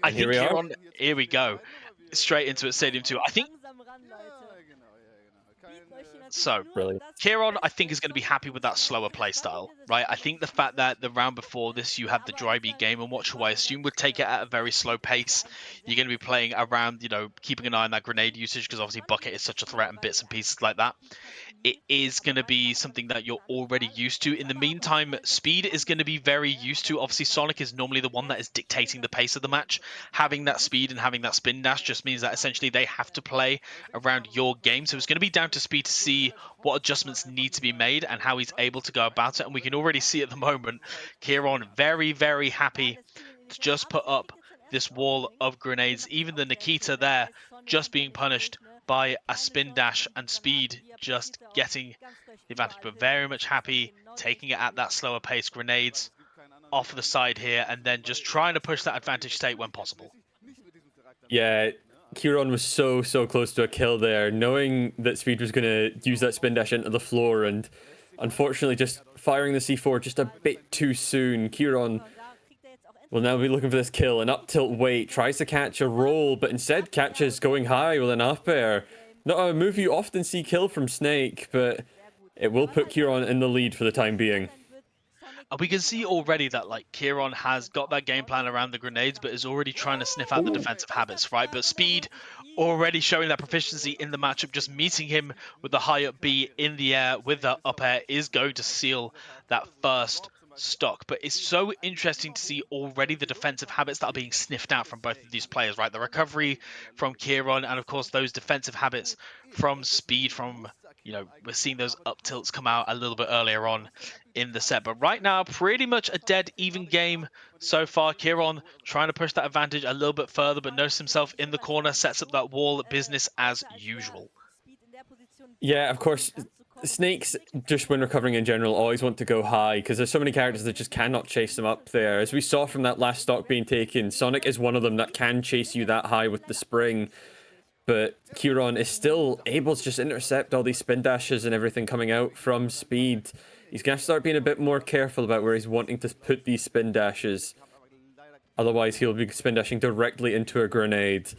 I think we are. Kieron, here we go, straight into it, Stadium 2. I think so. Brilliant. Kieron, I think, is going to be happy with that slower play style, right? I think the fact that the round before this, you have the dry beat game and watch, who I assume would take it at a very slow pace. You're going to be playing around, keeping an eye on that grenade usage because obviously Bucket is such a threat and bits and pieces like that. It is going to be something that you're already used to. In the meantime, Speed is going to be very used to. Obviously, Sonic is normally the one that is dictating the pace of the match. Having that speed and having that spin dash just means that essentially they have to play around your game. So it's going to be down to Speed to see what adjustments need to be made and how he's able to go about it. And we can already see at the moment, Kieron very, very happy to just put up this wall of grenades. Even the Nikita there just being punished by a spin dash and Speed just getting the advantage, but very much happy taking it at that slower pace. Grenades off the side here and then just trying to push that advantage state when possible. Yeah, Kieron was so close to a kill there, knowing that Speed was going to use that spin dash into the floor, and unfortunately just firing the C4 just a bit too soon. Kieron will now be looking for this kill. An up tilt wait, tries to catch a roll, but instead catches going high with an up air. Not a move you often see kill from Snake, but it will put Kieron in the lead for the time being. And we can see already that Kieron has got that game plan around the grenades, but is already trying to sniff out the defensive habits, right? But Speed already showing that proficiency in the matchup, just meeting him with the high up B in the air with the up air is going to seal that first stock. But it's so interesting to see already the defensive habits that are being sniffed out from both of these players, right? The recovery from Kieron and of course those defensive habits from Speed, from we're seeing those up tilts come out a little bit earlier on in the set. But right now, pretty much a dead even game so far. Kieron trying to push that advantage a little bit further, but notices himself in the corner, sets up that wall, business as usual. Yeah, of course, Snakes, just when recovering in general, always want to go high because there's so many characters that just cannot chase them up there. As we saw from that last stock being taken, Sonic is one of them that can chase you that high with the spring. But Kieron is still able to just intercept all these spin dashes and everything coming out from Speed. He's going to start being a bit more careful about where he's wanting to put these spin dashes. Otherwise, he'll be spin dashing directly into a grenade.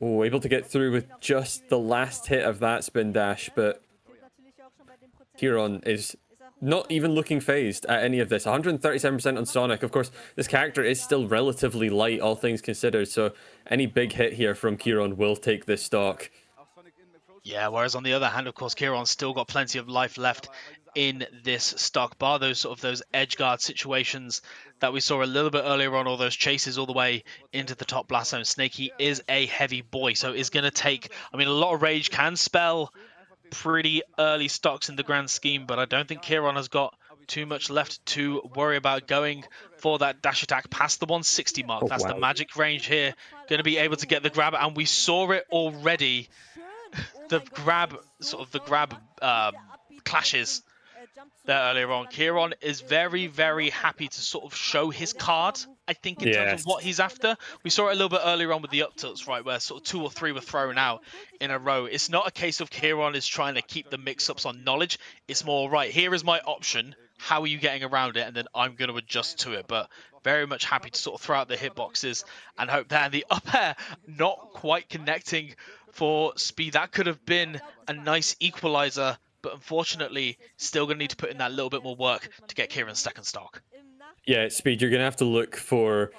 Oh, able to get through with just the last hit of that spin dash, but Kieron is not even looking phased at any of this. 137% on Sonic. Of course, this character is still relatively light, all things considered, so any big hit here from Kieron will take this stock. Yeah, whereas on the other hand, of course, Kieron's still got plenty of life left in this stock, bar those edge guard situations that we saw a little bit earlier on, all those chases all the way into the top blast zone. Snakey is a heavy boy, so is going to take, a lot of rage can spell pretty early stocks in the grand scheme, but I don't think Kieron has got too much left to worry about. Going for that dash attack past the 160 mark. That's the magic range here. Going to be able to get the grab, and we saw it already. The grab clashes there earlier on. Kieron is very, very happy to sort of show his card, I think, in terms of what he's after. We saw it a little bit earlier on with the up tilts, right, where sort of 2 or 3 were thrown out in a row. It's not a case of Kieron is trying to keep the mix-ups on knowledge. It's more, right, here is my option. How are you getting around it? And then I'm going to adjust to it. But very much happy to sort of throw out the hitboxes and hope that the up air not quite connecting for Speed. That could have been a nice equalizer, but unfortunately still going to need to put in that little bit more work to get Kieron's second stock. Yeah, Speed, you're going to have to look for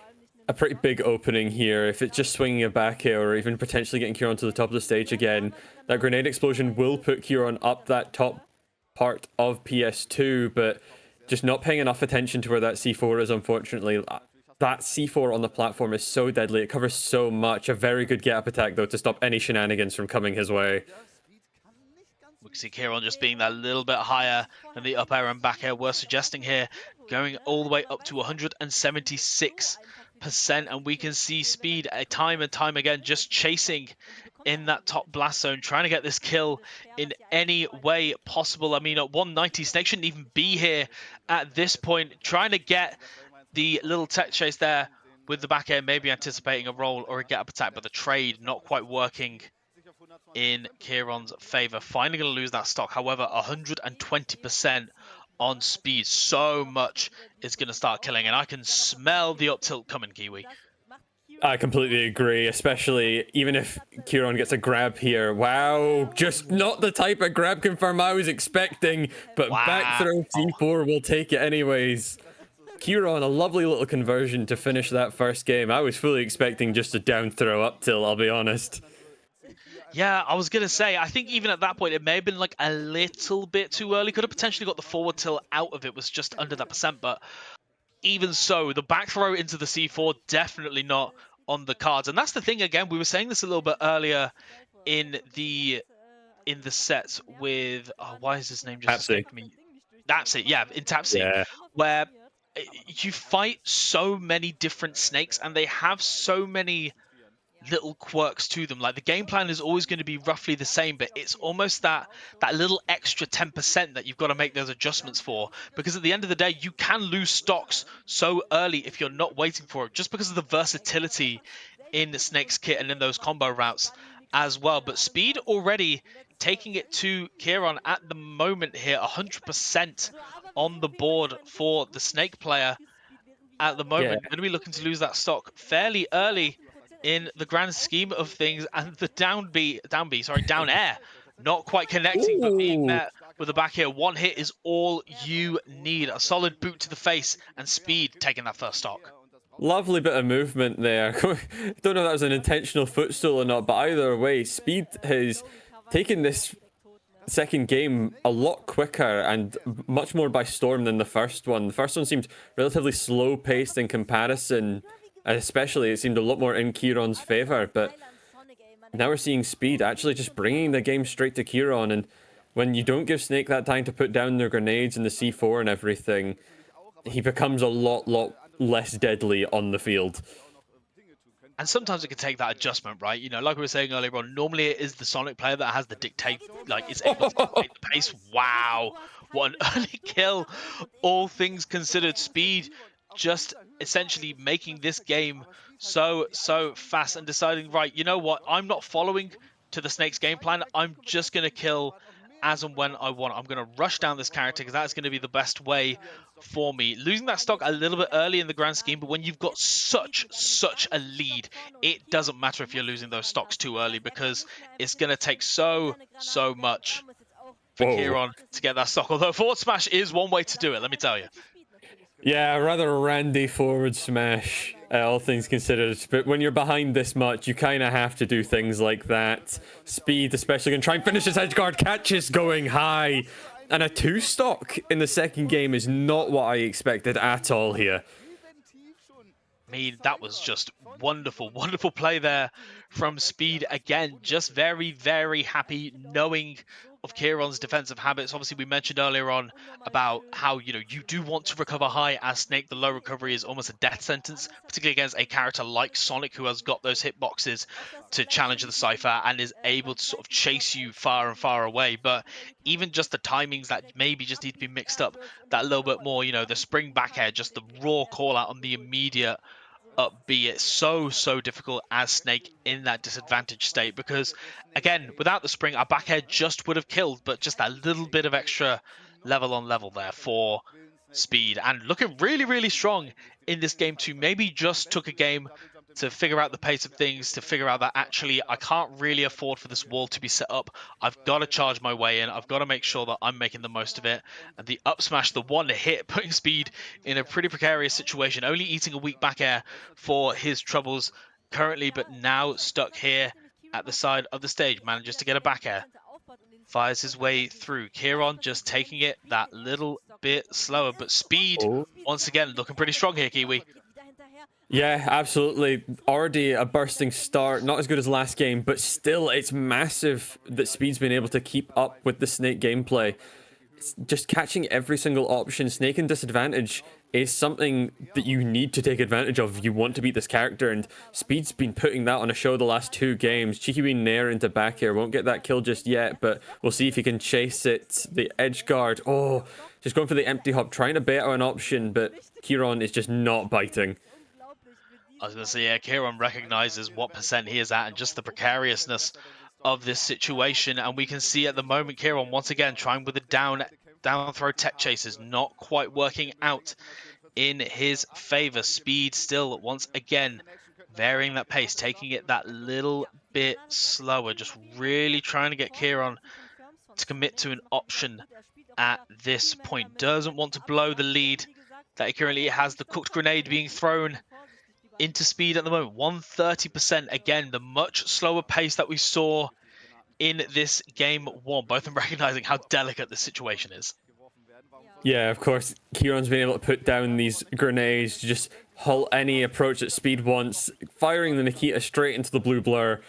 a pretty big opening here. If it's just swinging a back air or even potentially getting Kieron to the top of the stage again, that grenade explosion will put Kieron up that top part of PS2, but just not paying enough attention to where that C4 is, unfortunately. That C4 on the platform is so deadly. It covers so much. A very good get-up attack, though, to stop any shenanigans from coming his way. We can see Kieron just being that little bit higher than the up air and back air we're suggesting here, going all the way up to 176%. And we can see Speed time and time again just chasing in that top blast zone, trying to get this kill in any way possible. At 190, Snake shouldn't even be here at this point, trying to get the little tech chase there with the back air, maybe anticipating a roll or a get-up attack, but the trade not quite working in Kieron's favor. Finally going to lose that stock. However, 120% on Speed. So much is going to start killing, and I can smell the up tilt coming, Kiwi. I completely agree, especially even if Kieron gets a grab here. Wow, just not the type of grab confirm I was expecting, but back Wow. throw C4 will take it anyways. Kieron, a lovely little conversion to finish that first game. I was fully expecting just a down throw up till, I'll be honest. Yeah, I was going to say, I think even at that point, it may have been like a little bit too early. Could have potentially got the forward tilt out of it, was just under that percent, but even so, the back throw into the C4, definitely not on the cards. And that's the thing, again, we were saying this a little bit earlier in the set with, oh, why has his name just Tapsy. escaped me? That's it, yeah, in Tapsy, Yeah. where you fight so many different snakes and they have so many little quirks to them. Like the game plan is always going to be roughly the same, but it's almost that little extra 10% that you've got to make those adjustments for, because at the end of the day you can lose stocks so early if you're not waiting for it, just because of the versatility in the Snake's kit and in those combo routes as well. But Speed already taking it to Kieron at the moment here, 100% on the board for the Snake player at the Yeah. moment. Going to be looking to lose that stock fairly early in the grand scheme of things, and the down air, not quite connecting, but being Ooh. met with the back here. One hit is all you need. A solid boot to the face, and Speed taking that first stock. Lovely bit of movement there. Don't know if that was an intentional footstool or not, but either way, Speed has taken this second game a lot quicker and much more by storm than the first one. The first one seemed relatively slow paced in comparison, especially it seemed a lot more in Kieron's favor, but now we're seeing Speed actually just bringing the game straight to Kieron, and when you don't give Snake that time to put down their grenades and the C4 and everything, he becomes a lot less deadly on the field. And sometimes it can take that adjustment, right? You know, like we were saying earlier on, normally it is the Sonic player that has the dictate, like, is able to dictate the pace. Wow, what an early kill. All things considered, Speed just essentially making this game so fast and deciding, right, you know what, I'm not following to the Snake's game plan. I'm just going to kill as and when I want. I'm going to rush down this character because that's going to be the best way for me. Losing that stock a little bit early in the grand scheme, but when you've got such a lead, it doesn't matter if you're losing those stocks too early, because it's going to take so much for Kieron to get that stock. Although forward smash is one way to do it, let me tell you. Yeah, rather randy forward smash, all things considered. But when you're behind this much, you kind of have to do things like that. Speed, especially, going to try and finish his edge guard. Catches going high. And a 2-stock in the second game is not what I expected at all here. I mean, that was just wonderful play there from Speed. Again, just very happy knowing of Kieron's defensive habits. Obviously, we mentioned earlier on about how, you know, you do want to recover high as Snake. The low recovery is almost a death sentence, particularly against a character like Sonic, who has got those hitboxes to challenge the Cypher and is able to sort of chase you far and far away. But even just the timings that maybe just need to be mixed up that little bit more, you know, the spring back air, just the raw call out on the immediate up B. It's so difficult as Snake in that disadvantaged state, because again, without the spring, our back air just would have killed, but just that little bit of extra level on level there for Speed, and looking really strong in this game too. Maybe just took a game to figure out the pace of things, to figure out that actually I can't really afford for this wall to be set up. I've got to charge my way in. I've got to make sure that I'm making the most of it. And the up smash, the one hit, putting Speed in a pretty precarious situation, only eating a weak back air for his troubles currently, but now stuck here at the side of the stage, manages to get a back air. Fires his way through. Kieron just taking it that little bit slower, but Speed, once again, looking pretty strong here, Kiwi. Yeah, absolutely. Already a bursting start. Not as good as last game, but still, it's massive that Speed's been able to keep up with the Snake gameplay. Just catching every single option. Snake in disadvantage is something that you need to take advantage of if you want to beat this character, and Speed's been putting that on a show the last 2 games. Cheeky Wee Nair into back here. Won't get that kill just yet, but we'll see if he can chase it. The edge guard. Oh, just going for the empty hop, trying to bait out an option, but Kieron is just not biting. I was going to say, yeah, Kieron recognizes what percent he is at and just the precariousness of this situation. And we can see at the moment, Kieron, once again, trying with a down down throw tech chases not quite working out in his favor. Speed still once again varying that pace, taking it that little bit slower, just really trying to get Kieron to commit to an option at this point. Doesn't want to blow the lead that he currently has. The cooked grenade being thrown into Speed at the moment. 130%. Again, the much slower pace that we saw in this game one. Both of them recognizing how delicate the situation is. Yeah, of course, Kieron's been able to put down these grenades to just halt any approach that Speed wants. Firing the Nikita straight into the blue blur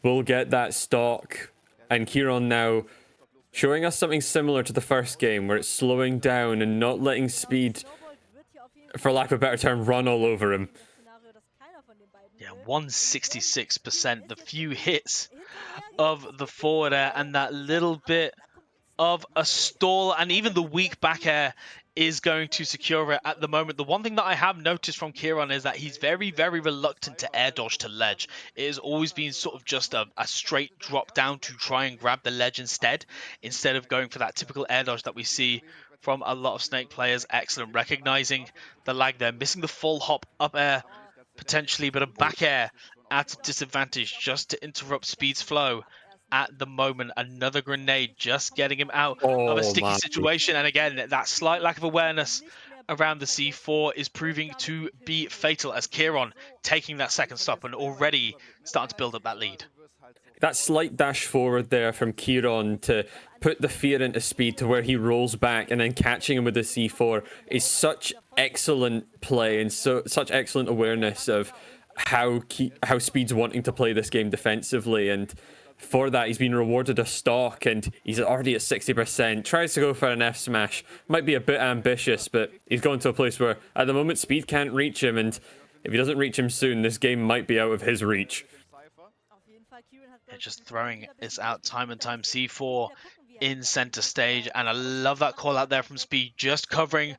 will get that stock. And Kieron now showing us something similar to the first game, where it's slowing down and not letting Speed, for lack of a better term, run all over him. Yeah, 166%. The few hits of the forward air and that little bit of a stall, and even the weak back air is going to secure it at the moment. The one thing that I have noticed from Kieron is that he's very, very reluctant to air dodge to ledge. It has always been sort of just a straight drop down to try and grab the ledge instead of going for that typical air dodge that we see from a lot of Snake players. Excellent, recognizing the lag there, missing the full hop up air potentially, but a back air at a disadvantage just to interrupt Speed's flow. At the moment, another grenade just getting him out of a Oh sticky my. situation. And again, that slight lack of awareness around the C4 is proving to be fatal, as Kieron taking that second stop and already starting to build up that lead. That slight dash forward there from Kieron to put the fear into Speed to where he rolls back and then catching him with the C4 is such excellent play and such excellent awareness of how Speed's wanting to play this game defensively. And for that, he's been rewarded a stock, and he's already at 60%. Tries to go for an F smash. Might be a bit ambitious, but he's gone to a place where, at the moment, Speed can't reach him, and if he doesn't reach him soon, this game might be out of his reach. Yeah, just throwing this out time and time. C4 in center stage, and I love that call out there from Speed, just covering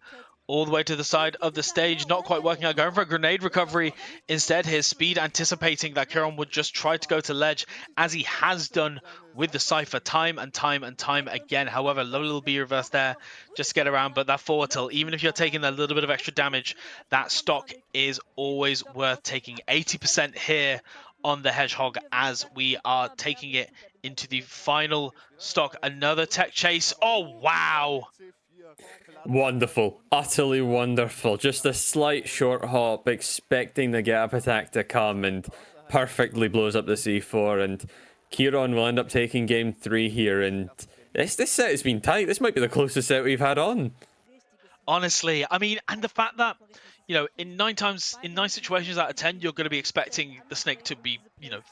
all the way to the side of the stage, not quite working out, going for a grenade recovery. Instead, his Speed anticipating that Kieron would just try to go to ledge, as he has done with the Cypher time and time and time again. However, low little B reverse there, just to get around, but that forward tilt, even if you're taking a little bit of extra damage, that stock is always worth taking. 80% here on the Hedgehog as we are taking it into the final stock. Another tech chase. Oh, wow. Wonderful. Utterly wonderful. Just a slight short hop, expecting the get-up attack to come, and perfectly blows up the C4. And Kieron will end up taking game 3 here. And this set has been tight. This might be the closest set we've had on. Honestly, I mean, and the fact that, in 9 situations out of 10, you're going to be expecting the Snake to be,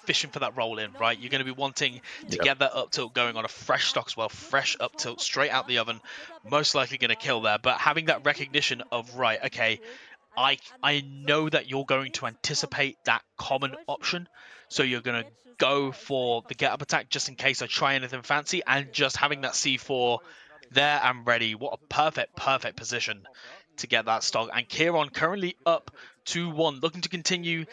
fishing for that roll in, right? You're going to be wanting to get that up tilt going on a fresh stock as well, fresh up tilt straight out the oven, most likely going to kill there. But having that recognition of, right, okay, I know that you're going to anticipate that common option, so you're going to go for the get up attack just in case I try anything fancy, and just having that C4 there and ready. What a perfect position to get that stock. And Kieron currently up 2-1, looking to continue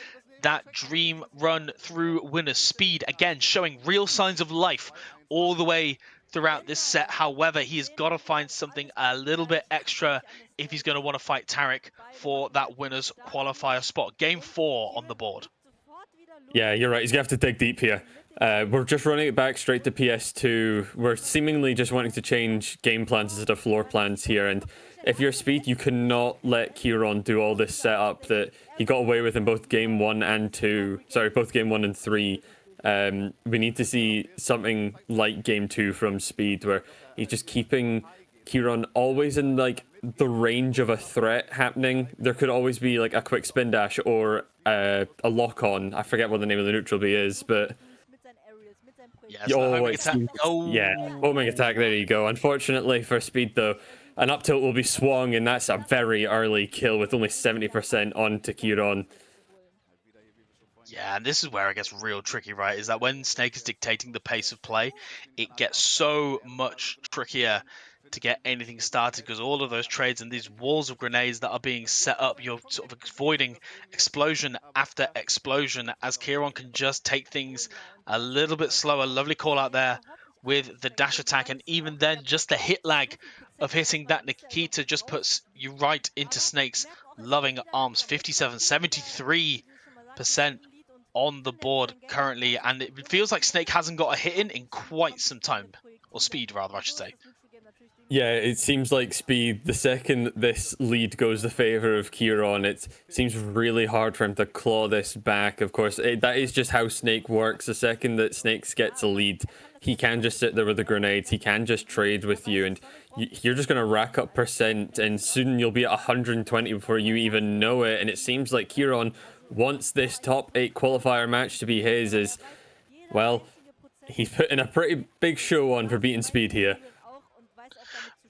that dream run through winner's Speed. Again, showing real signs of life all the way throughout this set. However, he has got to find something a little bit extra if he's going to want to fight Tarek for that winner's qualifier spot. Game 4 on the board. Yeah, you're right. He's going to have to dig deep here. We're just running it back straight to PS2. We're seemingly just wanting to change game plans instead of floor plans here. And if you're Speed, you cannot let Kieron do all this setup that he got away with in both game 1 and 2. Sorry, both game 1 and 3. We need to see something like game 2 from Speed, where he's just keeping Kieron always in like the range of a threat happening. There could always be like a quick spin dash or a lock on. I forget what the name of the neutral B is, but yeah, homing attack. There you go. Unfortunately for Speed, though, an up tilt will be swung, and that's a very early kill with only 70% onto Kieron. Yeah, and this is where it gets real tricky, right? Is that when Snake is dictating the pace of play, it gets so much trickier to get anything started, because all of those trades and these walls of grenades that are being set up, you're sort of avoiding explosion after explosion, as Kieron can just take things a little bit slower. Lovely call out there with the dash attack, and even then, just the hit lag of hitting that Nikita just puts you right into Snake's loving arms. 57, 73% on the board currently, and it feels like Snake hasn't got a hit in quite some time, or speed rather, I should say. Yeah, it seems like speed, the second this lead goes the favor of Kieron, it seems really hard for him to claw this back. Of course, that is just how Snake works. The second that Snake gets a lead, he can just sit there with the grenades, he can just trade with you, and you're just going to rack up percent, and soon you'll be at 120 before you even know it. And it seems like Kieron wants this top 8 qualifier match to be his, as, well, he's putting a pretty big show on for beating speed here.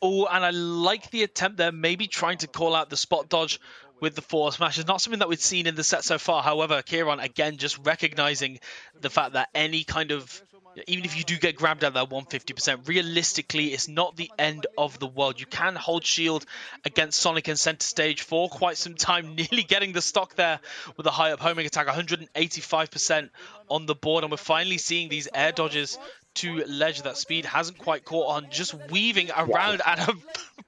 Oh, and I like the attempt there, maybe trying to call out the spot dodge with the forward smash. It's not something that we've seen in the set so far. However, Kieron, again, just recognizing the fact that any kind of, even if you do get grabbed at that 150%, realistically, it's not the end of the world. You can hold shield against Sonic in center stage for quite some time, nearly getting the stock there with a high up homing attack, 185% on the board. And we're finally seeing these air dodges to ledge that speed hasn't quite caught on, just weaving around at a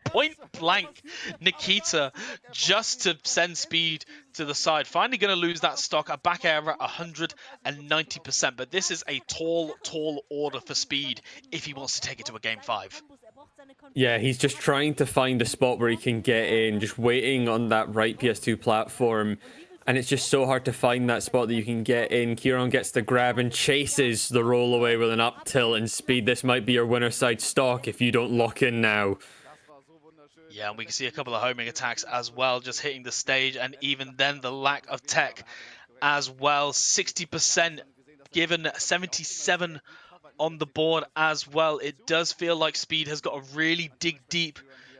point blank Nikita just to send speed to the side. Finally going to lose that stock, a back air at 190%, but this is a tall order for speed if he wants to take it to a game 5. Yeah, he's just trying to find a spot where he can get in, just waiting on that right PS2 platform. And it's just so hard to find that spot that you can get in. Kieron gets the grab and chases the roll away with an up tilt and speed. This might be your winner side stock if you don't lock in now. Yeah, and we can see a couple of homing attacks as well, just hitting the stage, and even then the lack of tech as well. 60% given, 77 on the board as well. It does feel like speed has got to really dig deep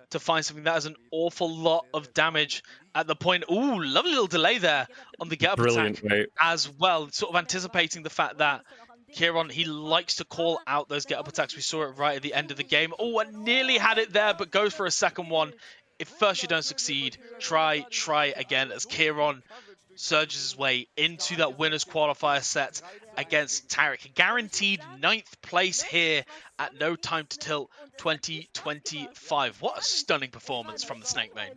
to find something that has an awful lot of damage at the point. Ooh, lovely little delay there on the get up attack as well, sort of anticipating the fact that Kieron, he likes to call out those get up attacks. We saw it right at the end of the game. Oh, I nearly had it there, but goes for a second one. If first you don't succeed, try again, as Kieron surges his way into that winners qualifier set against Tarek. Guaranteed 9th place here at No Time to Tilt 2025. What a stunning performance from the Snake main.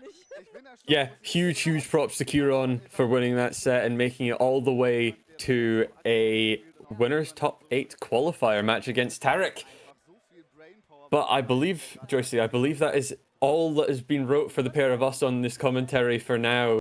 Yeah, huge props to Kieron for winning that set and making it all the way to a winners top 8 qualifier match against Tarek. But I believe, Joycey, I believe that is all that has been wrote for the pair of us on this commentary for now.